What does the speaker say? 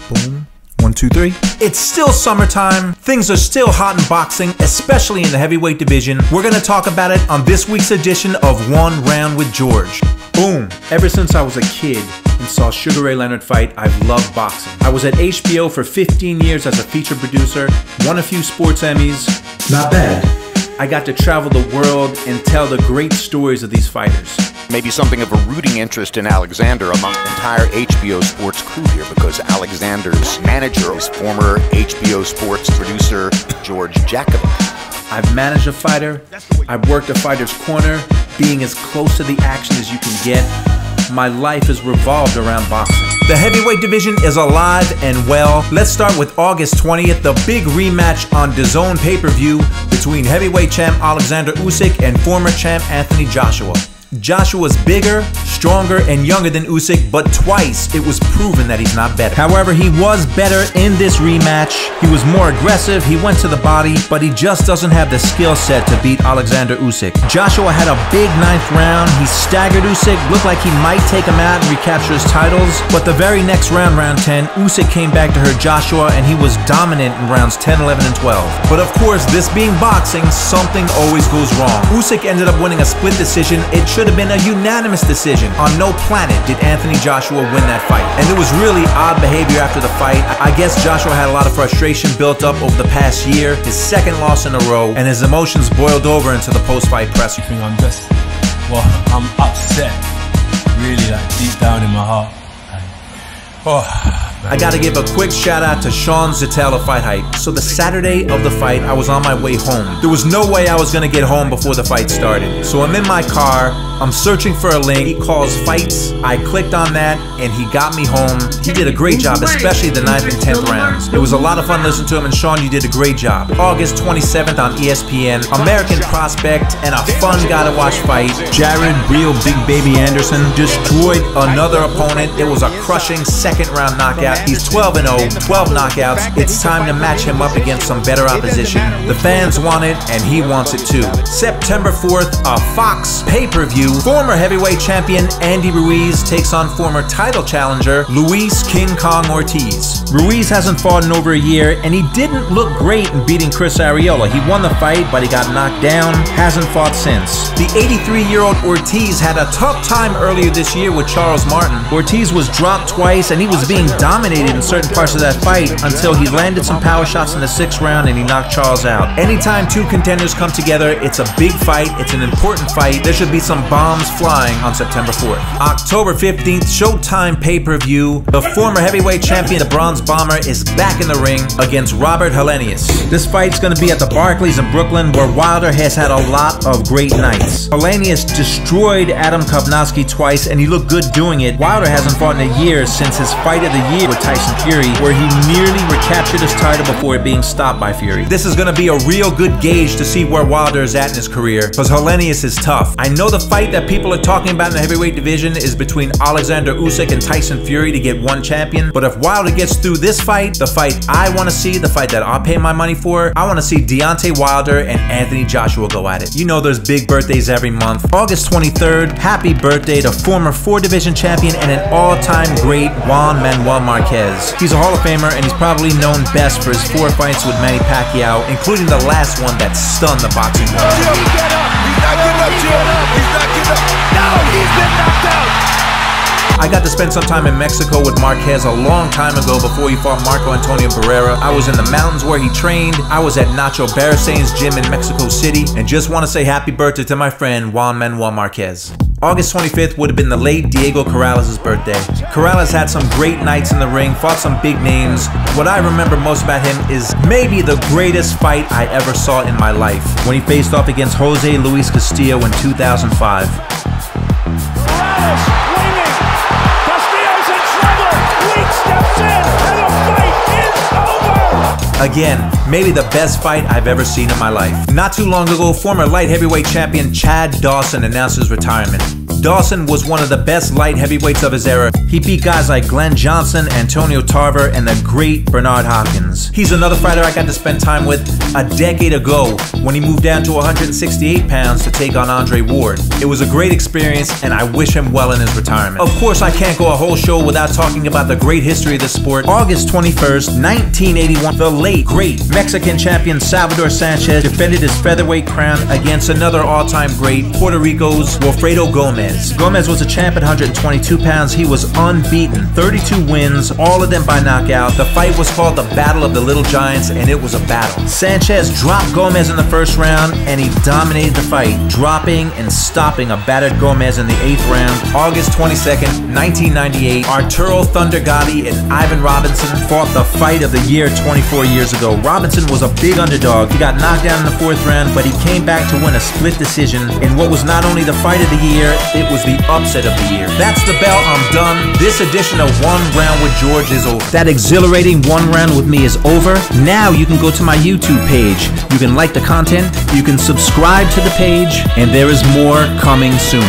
Boom. 1, 2, 3. It's still summertime. Things are still hot in boxing, especially in the heavyweight division. We're gonna talk about it on this week's edition of One Round with George. Boom. Ever since I was a kid and saw Sugar Ray Leonard fight, I've loved boxing. I was at HBO for 15 years as a feature producer, won a few sports Emmys. Not bad. I got to travel the world and tell the great stories of these fighters. Maybe something of a rooting interest in Alexander among the entire HBO Sports crew here, because Alexander's manager is former HBO Sports producer George Jakovic. I've managed a fighter, I've worked a fighter's corner, being as close to the action as you can get. My life is revolved around boxing. The heavyweight division is alive and well. Let's start with August 20th, the big rematch on DAZN pay-per-view between heavyweight champ Alexander Usyk and former champ Anthony Joshua. Joshua's bigger, stronger, and younger than Usyk, but twice it was proven that he's not better. However, he was better in this rematch. He was more aggressive, he went to the body, but he just doesn't have the skill set to beat Alexander Usyk. Joshua had a big 9th round. He staggered Usyk, looked like he might take him out and recapture his titles, but the very next round, round 10, Usyk came back to hurt Joshua, and he was dominant in rounds 10, 11, and 12. But of course, this being boxing, something always goes wrong. Usyk ended up winning a split decision. It should have been a unanimous decision. On no planet did Anthony Joshua win that fight. And it was really odd behavior after the fight. I guess Joshua had a lot of frustration built up over the past year, his second loss in a row, and his emotions boiled over into the post-fight press. I'm just, well, I'm upset, really, like deep down in my heart. I gotta give a quick shout out to Sean Zittel of Fight Hype. So the Saturday of the fight, I was on my way home. There was no way I was gonna get home before the fight started. So I'm in my car, I'm searching for a link. He calls Fights. I clicked on that and he got me home. He did a great job, especially the 9th and 10th rounds. It was a lot of fun listening to him, and Sean, you did a great job. August 27th on ESPN, American prospect and a fun guy to watch fight. Jared Real Big Baby Anderson destroyed another opponent. It was a crushing second round knockout. He's 12-0, 12 knockouts. It's time to match him up against some better opposition. The fans want it, and he wants it too. September 4th, a Fox pay-per-view. Former heavyweight champion Andy Ruiz takes on former title challenger Luis King Kong Ortiz. Ruiz hasn't fought in over a year, and he didn't look great in beating Chris Arreola. He won the fight, but he got knocked down, hasn't fought since. The 83-year-old Ortiz had a tough time earlier this year with Charles Martin. Ortiz was dropped twice, and he was being dominated in certain parts of that fight until he landed some power shots in the 6th round and he knocked Charles out. Anytime two contenders come together, it's a big fight, it's an important fight. There should be some bombs flying on September 4th. October 15th, Showtime pay-per-view. The former heavyweight champion, the Bronze Bomber, is back in the ring against Robert Helenius. This fight's going to be at the Barclays in Brooklyn, where Wilder has had a lot of great nights. Helenius destroyed Adam Kovnowski twice, and he looked good doing it. Wilder hasn't fought in a year since his fight of the year with Tyson Fury, where he nearly recaptured his title before it being stopped by Fury. This is going to be a real good gauge to see where Wilder is at in his career, because Helenius is tough. I know the fight that people are talking about in the heavyweight division is between Alexander Usyk and Tyson Fury to get one champion, but if Wilder gets through this fight, the fight I want to see, the fight that I'll pay my money for, I want to see Deontay Wilder and Anthony Joshua go at it. You know there's big birthdays every month. August 23rd, happy birthday to former 4-division champion and an all-time great Juan Manuel Marquez. He's a Hall of Famer, and he's probably known best for his 4 fights with Manny Pacquiao, including the last one that stunned the boxing world. He's not getting up, Jim. He's not getting up. No, he's been knocked out. I got to spend some time in Mexico with Marquez a long time ago before he fought Marco Antonio Barrera. I was in the mountains where he trained. I was at Nacho Barasain's gym in Mexico City, and just want to say happy birthday to my friend Juan Manuel Marquez. August 25th would have been the late Diego Corrales' birthday. Corrales had some great nights in the ring, fought some big names. What I remember most about him is maybe the greatest fight I ever saw in my life, when he faced off against Jose Luis Castillo in 2005. Corrales winning. Castillo's in trouble. Weed steps in, and the fight is over. Again, maybe the best fight I've ever seen in my life. Not too long ago, former light heavyweight champion Chad Dawson announced his retirement. Dawson was one of the best light heavyweights of his era. He beat guys like Glenn Johnson, Antonio Tarver, and the great Bernard Hopkins. He's another fighter I got to spend time with a decade ago when he moved down to 168 pounds to take on Andre Ward. It was a great experience, and I wish him well in his retirement. Of course, I can't go a whole show without talking about the great history of the sport. August 21st, 1981, the late, great Mexican champion Salvador Sanchez defended his featherweight crown against another all-time great, Puerto Rico's Wilfredo Gomez. Gomez was a champ at 122 pounds. He was unbeaten, 32 wins, all of them by knockout. The fight was called the Battle of the Little Giants, and it was a battle. Sanchez dropped Gomez in the first round, and he dominated the fight, dropping and stopping a battered Gomez in the 8th round. August 22nd, 1998, Arturo Thunder Gotti and Ivan Robinson fought the fight of the year 24 years ago. Robinson was a big underdog. He got knocked down in the 4th round, but he came back to win a split decision in what was not only the fight of the year, it was the upset of the year. That's the bell. I'm done. This edition of One Round with George is over. That exhilarating one round with me is over. Now you can go to my YouTube page. You can like the content, you can subscribe to the page, and there is more coming soon.